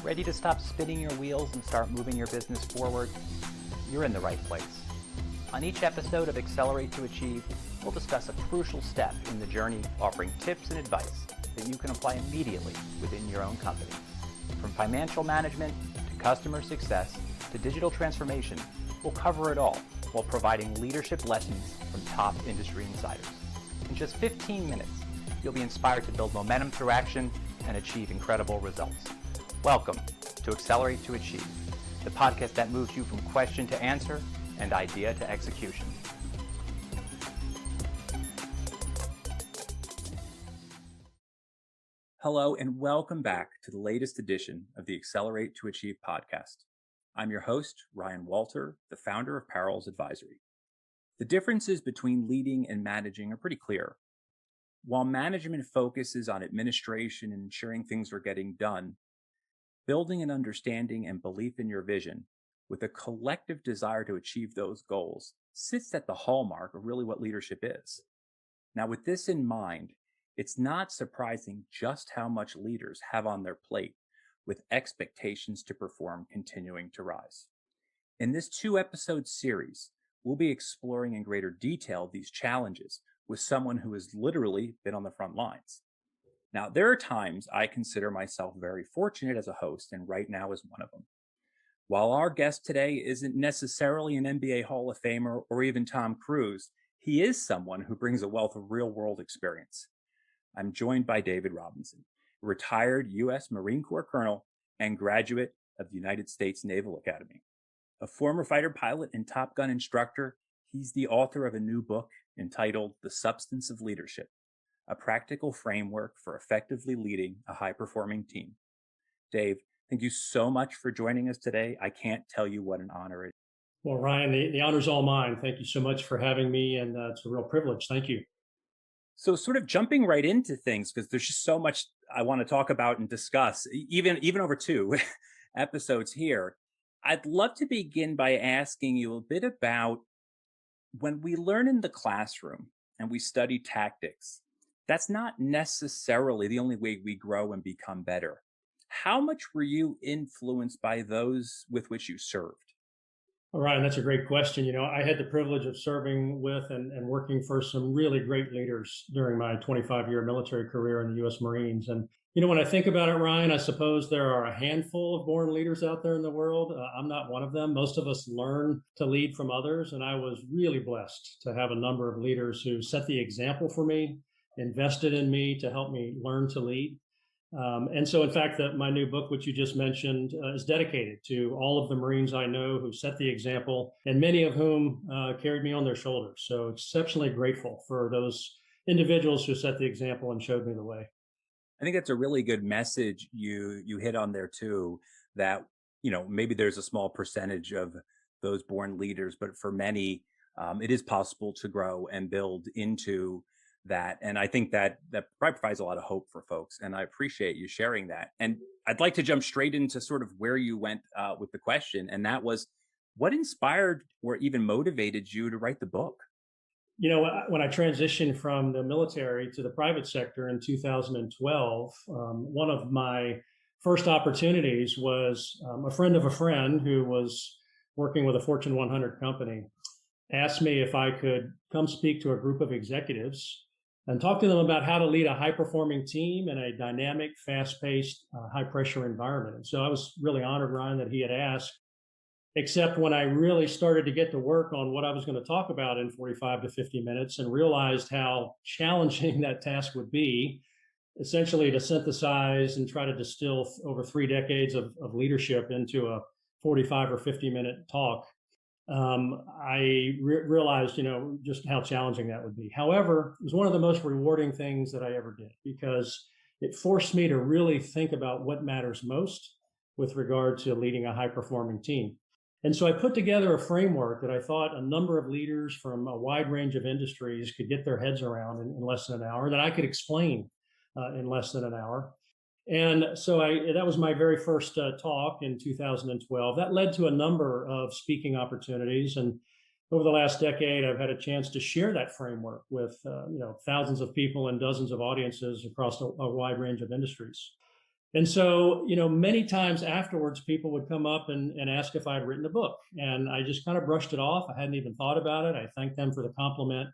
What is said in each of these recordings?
Ready to stop spinning your wheels and start moving your business forward? You're in the right place. On each episode of Accelerate to Achieve, we'll discuss a crucial step in the journey, offering tips and advice that you can apply immediately within your own company. From financial management to customer success to digital transformation, we'll cover it all while providing leadership lessons from top industry insiders. In just 15 minutes, you'll be inspired to build momentum through action and achieve incredible results. Welcome to Accelerate to Achieve, the podcast that moves you from question to answer and idea to execution. Hello, and welcome back to the latest edition of the Accelerate to Achieve podcast. I'm your host, Ryan Walter, the founder of Parrels Advisory. The differences between leading and managing are pretty clear. While management focuses on administration and ensuring things are getting done, building an understanding and belief in your vision with a collective desire to achieve those goals sits at the hallmark of really what leadership is. Now, with this in mind, it's not surprising just how much leaders have on their plate with expectations to perform continuing to rise. In this 2-episode series, we'll be exploring in greater detail these challenges with someone who has literally been on the front lines. Now, there are times I consider myself very fortunate as a host, and right now is one of them. While our guest today isn't necessarily an NBA Hall of Famer or even Tom Cruise, he is someone who brings a wealth of real-world experience. I'm joined by David Robinson, a retired U.S. Marine Corps colonel and graduate of the United States Naval Academy. A former fighter pilot and Top Gun instructor, he's the author of a new book entitled The Substance of Leadership, a practical framework for effectively leading a high-performing team. Dave, thank you so much for joining us today. I can't tell you what an honor it is. Well, Ryan, the honor's all mine. Thank you so much for having me, and it's a real privilege. Thank you. So sort of jumping right into things, because there's just so much I want to talk about and discuss, even over 2 episodes here. I'd love to begin by asking you a bit about when we learn in the classroom and we study tactics, that's not necessarily the only way we grow and become better. How much were you influenced by those with which you served? All right, and that's a great question. I had the privilege of serving with and working for some really great leaders during my 25-year military career in the U.S. Marines. And, when I think about it, Ryan, I suppose there are a handful of born leaders out there in the world. I'm not one of them. Most of us learn to lead from others. And I was really blessed to have a number of leaders who set the example for me, invested in me to help me learn to lead. And so, in fact, my new book, which you just mentioned, is dedicated to all of the Marines I know who set the example, and many of whom carried me on their shoulders. So exceptionally grateful for those individuals who set the example and showed me the way. I think that's a really good message you hit on there too, that, maybe there's a small percentage of those born leaders, but for many, it is possible to grow and build into that. And I think that probably provides a lot of hope for folks. And I appreciate you sharing that. And I'd like to jump straight into sort of where you went with the question. And that was, what inspired or even motivated you to write the book? When I transitioned from the military to the private sector in 2012, one of my first opportunities was a friend of a friend who was working with a Fortune 100 company asked me if I could come speak to a group of executives and talk to them about how to lead a high-performing team in a dynamic, fast-paced, high-pressure environment. And so I was really honored, Ryan, that he had asked, except when I really started to get to work on what I was going to talk about in 45 to 50 minutes and realized how challenging that task would be, essentially to synthesize and try to distill over 3 decades of leadership into a 45 or 50-minute talk. I realized, just how challenging that would be. However, it was one of the most rewarding things that I ever did because it forced me to really think about what matters most with regard to leading a high-performing team. And so I put together a framework that I thought a number of leaders from a wide range of industries could get their heads around in less than an hour, that I could explain in less than an hour. And so that was my very first talk in 2012. That led to a number of speaking opportunities. And over the last decade, I've had a chance to share that framework with thousands of people and dozens of audiences across a wide range of industries. And so, many times afterwards, people would come up and ask if I'd written a book. And I just kind of brushed it off. I hadn't even thought about it. I thanked them for the compliment.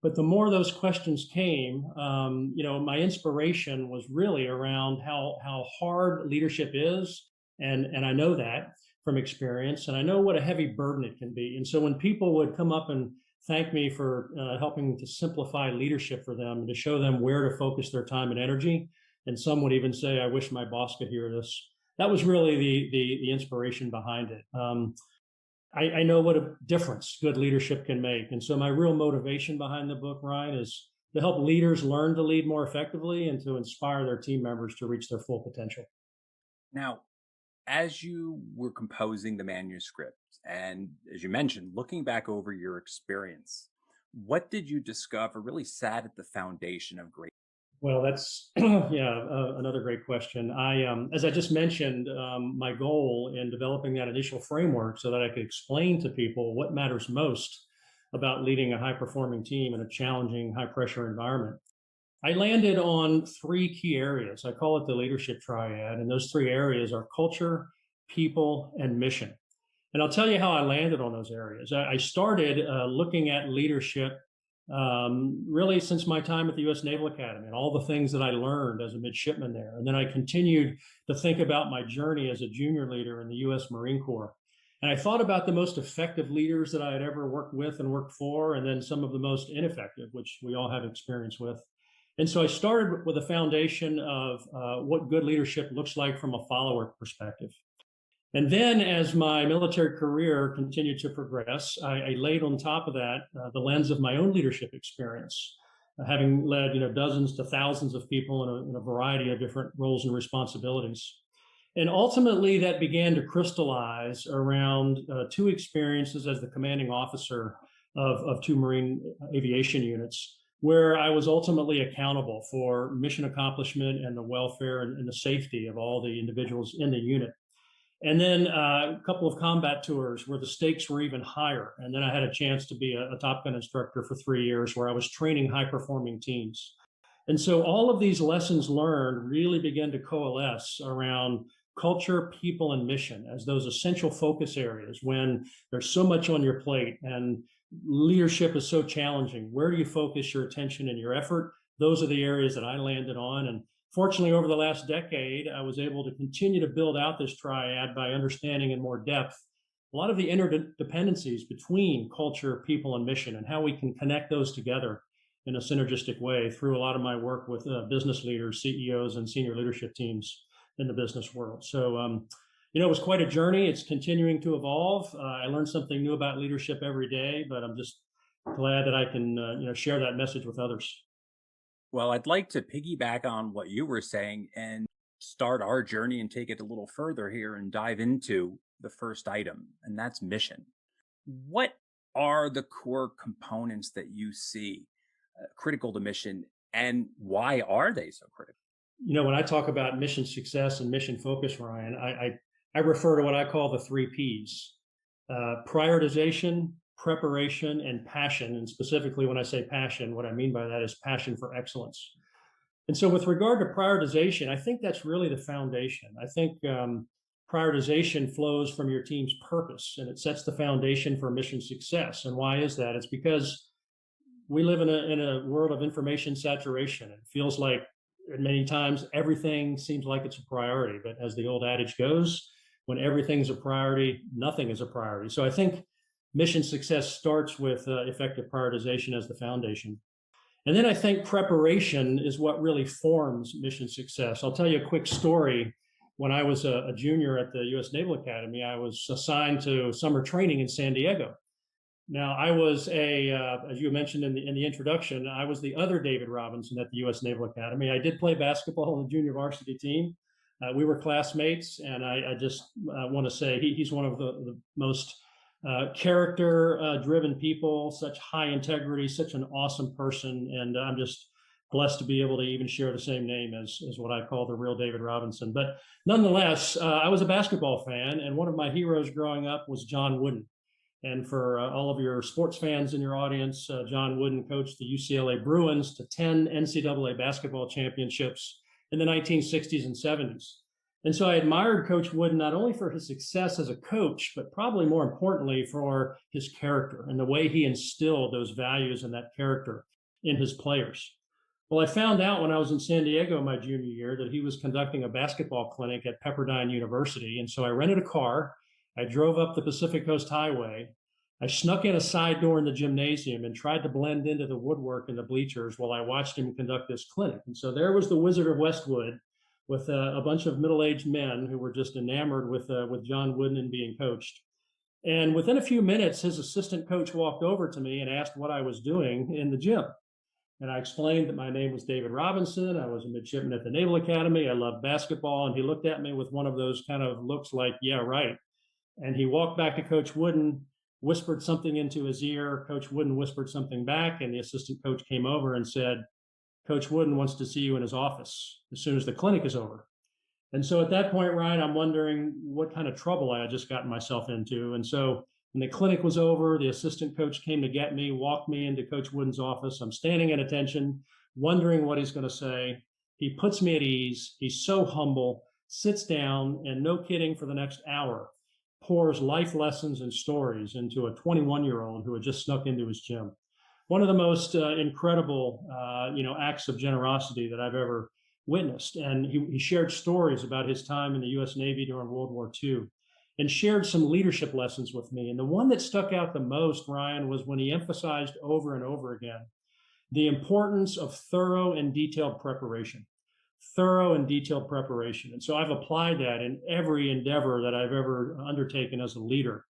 But the more those questions came, my inspiration was really around how hard leadership is. And I know that from experience. And I know what a heavy burden it can be. And so when people would come up and thank me for helping to simplify leadership for them and to show them where to focus their time and energy, and some would even say, "I wish my boss could hear this." That was really the inspiration behind it. I know what a difference good leadership can make, and so my real motivation behind the book, Ryan, is to help leaders learn to lead more effectively and to inspire their team members to reach their full potential. Now, as you were composing the manuscript, and as you mentioned, looking back over your experience, what did you discover really sat at the foundation of great? Well, that's yeah, another great question. As I just mentioned, my goal in developing that initial framework so that I could explain to people what matters most about leading a high-performing team in a challenging, high-pressure environment. I landed on three key areas. I call it the leadership triad, and those three areas are culture, people, and mission. And I'll tell you how I landed on those areas. I started looking at leadership really since my time at the US Naval Academy and all the things that I learned as a midshipman there. And then I continued to think about my journey as a junior leader in the US Marine Corps. And I thought about the most effective leaders that I had ever worked with and worked for, and then some of the most ineffective, which we all have experience with. And so I started with a foundation of what good leadership looks like from a follower perspective. And then, as my military career continued to progress, I laid on top of that the lens of my own leadership experience, having led dozens to thousands of people in a variety of different roles and responsibilities. And ultimately, that began to crystallize around two experiences as the commanding officer of two Marine aviation units, where I was ultimately accountable for mission accomplishment and the welfare and the safety of all the individuals in the unit. And then a couple of combat tours where the stakes were even higher. And then I had a chance to be a Top Gun instructor for 3 years where I was training high performing teams. And so all of these lessons learned really began to coalesce around culture, people, and mission as those essential focus areas when there's so much on your plate and leadership is so challenging. Where do you focus your attention and your effort? Those are the areas that I landed on. And fortunately, over the last decade, I was able to continue to build out this triad by understanding in more depth a lot of the interdependencies between culture, people, and mission, and how we can connect those together in a synergistic way through a lot of my work with business leaders, CEOs, and senior leadership teams in the business world. So, it was quite a journey. It's continuing to evolve. I learn something new about leadership every day, but I'm just glad that I can, share that message with others. Well, I'd like to piggyback on what you were saying and start our journey and take it a little further here and dive into the first item, and that's mission. What are the core components that you see critical to mission, and why are they so critical? When I talk about mission success and mission focus, Ryan, I refer to what I call the three P's: prioritization, preparation, and passion. And specifically, when I say passion, what I mean by that is passion for excellence. And so, with regard to prioritization, I think that's really the foundation. I think prioritization flows from your team's purpose and it sets the foundation for mission success. And why is that? It's because we live in a world of information saturation. It feels like many times everything seems like it's a priority. But as the old adage goes, when everything's a priority, nothing is a priority. So I think mission success starts with effective prioritization as the foundation. And then I think preparation is what really forms mission success. I'll tell you a quick story. When I was a junior at the US Naval Academy, I was assigned to summer training in San Diego. Now, I was as you mentioned in the introduction, I was the other David Robinson at the US Naval Academy. I did play basketball on the junior varsity team. We were classmates, and I just want to say he's one of the most character-driven people, such high integrity, such an awesome person, and I'm just blessed to be able to even share the same name as what I call the real David Robinson. But nonetheless, I was a basketball fan, and one of my heroes growing up was John Wooden. And for all of your sports fans in your audience, John Wooden coached the UCLA Bruins to 10 NCAA basketball championships in the 1960s and 70s. And so I admired Coach Wooden not only for his success as a coach, but probably more importantly for his character and the way he instilled those values and that character in his players. Well, I found out when I was in San Diego my junior year that he was conducting a basketball clinic at Pepperdine University. And so I rented a car. I drove up the Pacific Coast Highway. I snuck in a side door in the gymnasium and tried to blend into the woodwork in the bleachers while I watched him conduct this clinic. And so there was the Wizard of Westwood with a bunch of middle-aged men who were just enamored with John Wooden and being coached. And within a few minutes, his assistant coach walked over to me and asked what I was doing in the gym. And I explained that my name was David Robinson. I was a midshipman at the Naval Academy. I loved basketball. And he looked at me with one of those kind of looks like, yeah, right. And he walked back to Coach Wooden, whispered something into his ear. Coach Wooden whispered something back. And the assistant coach came over and said, Coach Wooden wants to see you in his office as soon as the clinic is over. And so at that point, Ryan, I'm wondering what kind of trouble I had just gotten myself into. And so when the clinic was over, the assistant coach came to get me, walked me into Coach Wooden's office. I'm standing at attention, wondering what he's going to say. He puts me at ease. He's so humble, sits down, and no kidding, for the next hour, pours life lessons and stories into a 21-year-old who had just snuck into his gym. One of the most incredible, acts of generosity that I've ever witnessed. And he shared stories about his time in the US Navy during World War II and shared some leadership lessons with me. And the one that stuck out the most, Ryan, was when he emphasized over and over again the importance of thorough and detailed preparation. Thorough and detailed preparation. And so I've applied that in every endeavor that I've ever undertaken as a leader.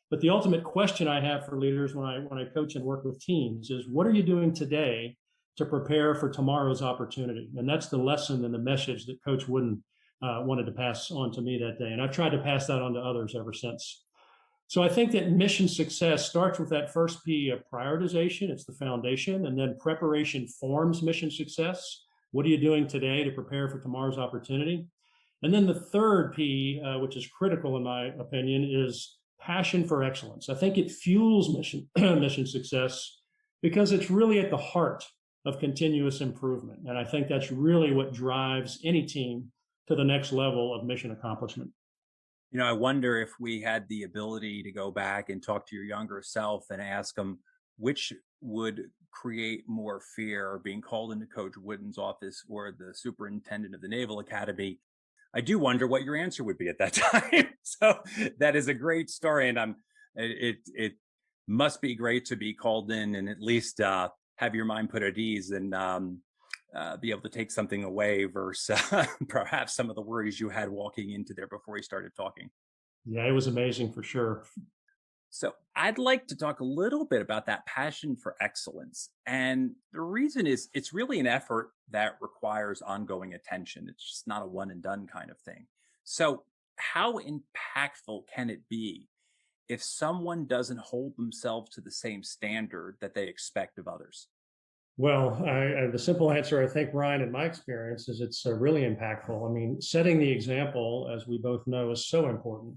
But the ultimate question I have for leaders when I coach and work with teams is, what are you doing today to prepare for tomorrow's opportunity? And that's the lesson and the message that Coach Wooden wanted to pass on to me that day. And I've tried to pass that on to others ever since. So I think that mission success starts with that first P of prioritization. It's the foundation. And then preparation forms mission success. What are you doing today to prepare for tomorrow's opportunity? And then the third P, which is critical in my opinion, is passion for excellence. I think it fuels mission mission success because it's really at the heart of continuous improvement. And I think that's really what drives any team to the next level of mission accomplishment. I wonder if we had the ability to go back and talk to your younger self and ask them which would create more fear, being called into Coach Wooden's office or the superintendent of the Naval Academy. I do wonder what your answer would be at that time. So that is a great story, and it must be great to be called in and at least have your mind put at ease and be able to take something away versus perhaps some of the worries you had walking into there before you started talking. Yeah, it was amazing for sure. So I'd like to talk a little bit about that passion for excellence. And the reason is it's really an effort that requires ongoing attention. It's just not a one and done kind of thing. So how impactful can it be if someone doesn't hold themselves to the same standard that they expect of others? Well, the simple answer, I think, Ryan, in my experience, is it's really impactful. I mean, setting the example, as we both know, is so important.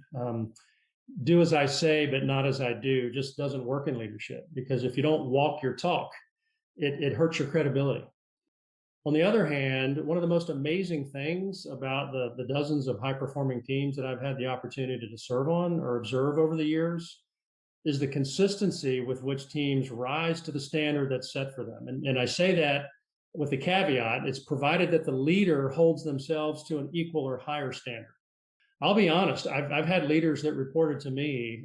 Do as I say, but not as I do, just doesn't work in leadership, because if you don't walk your talk, it hurts your credibility. On the other hand, one of the most amazing things about the dozens of high performing teams that I've had the opportunity to serve on or observe over the years is the consistency with which teams rise to the standard that's set for them. And I say that with the caveat, it's provided that the leader holds themselves to an equal or higher standard. I'll be honest, I've had leaders that reported to me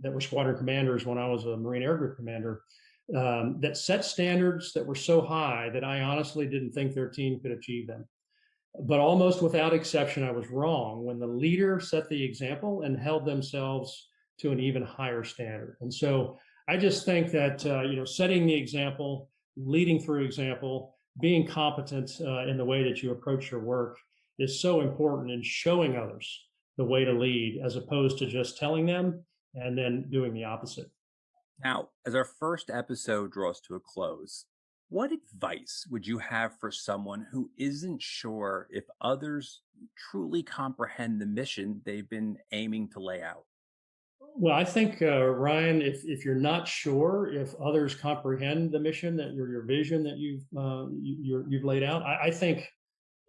that were squadron commanders when I was a Marine Air Group commander that set standards that were so high that I honestly didn't think their team could achieve them. But almost without exception, I was wrong when the leader set the example and held themselves to an even higher standard. And so I just think that setting the example, leading through example, being competent in the way that you approach your work is so important in showing others the way to lead, as opposed to just telling them and then doing the opposite. Now, as our first episode draws to a close, what advice would you have for someone who isn't sure if others truly comprehend the mission they've been aiming to lay out? Well, I think, Ryan, if you're not sure if others comprehend the mission that your vision that you've laid out, I think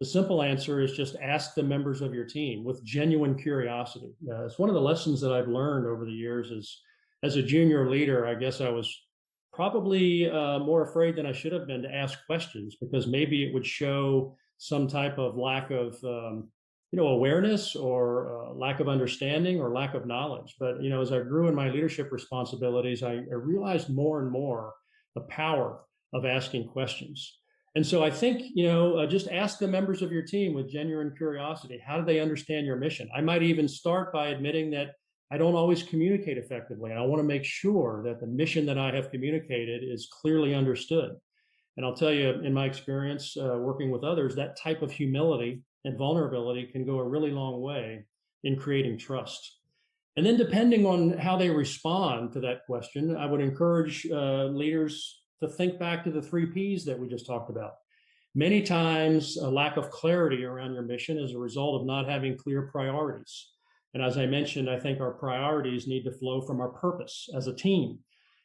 The simple answer is just ask the members of your team with genuine curiosity. It's one of the lessons that I've learned over the years is as a junior leader, I guess I was probably more afraid than I should have been to ask questions because maybe it would show some type of lack of awareness or lack of understanding or lack of knowledge. But as I grew in my leadership responsibilities, I realized more and more the power of asking questions. And so I think, just ask the members of your team with genuine curiosity. How do they understand your mission? I might even start by admitting that I don't always communicate effectively. And I want to make sure that the mission that I have communicated is clearly understood. And I'll tell you, in my experience working with others, that type of humility and vulnerability can go a really long way in creating trust. And then depending on how they respond to that question, I would encourage leaders to think back to the 3 Ps that we just talked about. Many times, a lack of clarity around your mission is a result of not having clear priorities. And as I mentioned, I think our priorities need to flow from our purpose as a team.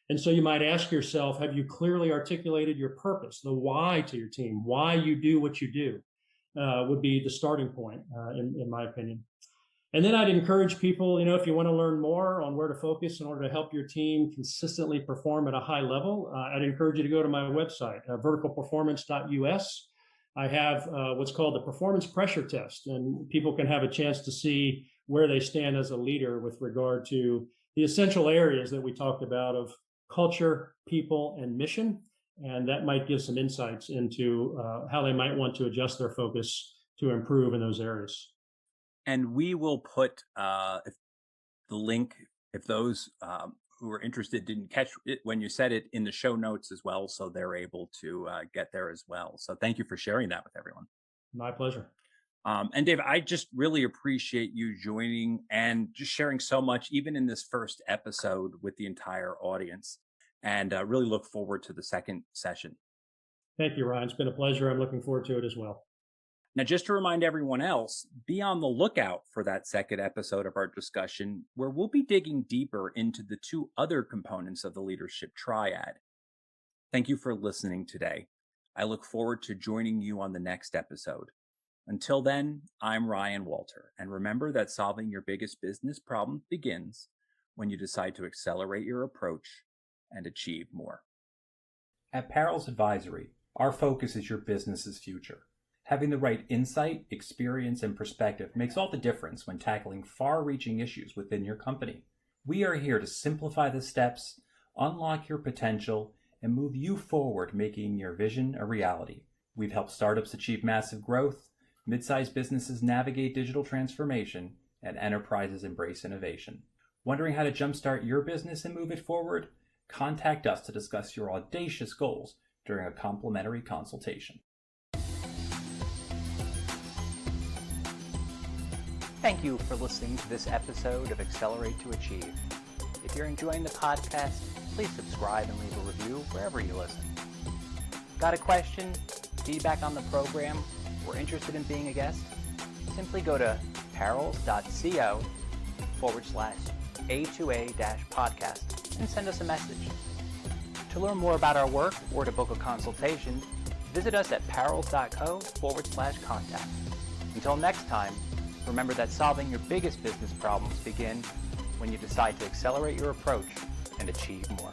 And so you might ask yourself, have you clearly articulated your purpose, the why to your team, why you do what you do would be the starting point, in my opinion. And then I'd encourage people, if you want to learn more on where to focus in order to help your team consistently perform at a high level, I'd encourage you to go to my website, verticalperformance.us. I have what's called the performance pressure test, and people can have a chance to see where they stand as a leader with regard to the essential areas that we talked about of culture, people, and mission. And that might give some insights into how they might want to adjust their focus to improve in those areas. And we will put the link, if those who are interested didn't catch it when you said it, in the show notes as well, so they're able to get there as well. So thank you for sharing that with everyone. My pleasure. And Dave, I just really appreciate you joining and just sharing so much, even in this first episode with the entire audience, and really look forward to the second session. Thank you, Ryan. It's been a pleasure. I'm looking forward to it as well. Now, just to remind everyone else, be on the lookout for that second episode of our discussion, where we'll be digging deeper into the 2 other components of the Leadership Triad. Thank you for listening today. I look forward to joining you on the next episode. Until then, I'm Ryan Walter, and remember that solving your biggest business problem begins when you decide to accelerate your approach and achieve more. At Parrels Advisory, our focus is your business's future. Having the right insight, experience, and perspective makes all the difference when tackling far-reaching issues within your company. We are here to simplify the steps, unlock your potential, and move you forward, making your vision a reality. We've helped startups achieve massive growth, mid-sized businesses navigate digital transformation, and enterprises embrace innovation. Wondering how to jumpstart your business and move it forward? Contact us to discuss your audacious goals during a complimentary consultation. Thank you for listening to this episode of Accelerate to Achieve. If you're enjoying the podcast, please subscribe and leave a review wherever you listen. Got a question, feedback on the program, or interested in being a guest? Simply go to parrels.co/A2A-podcast and send us a message. To learn more about our work or to book a consultation, visit us at parrels.co/contact. Until next time, remember that solving your biggest business problems begin when you decide to accelerate your approach and achieve more.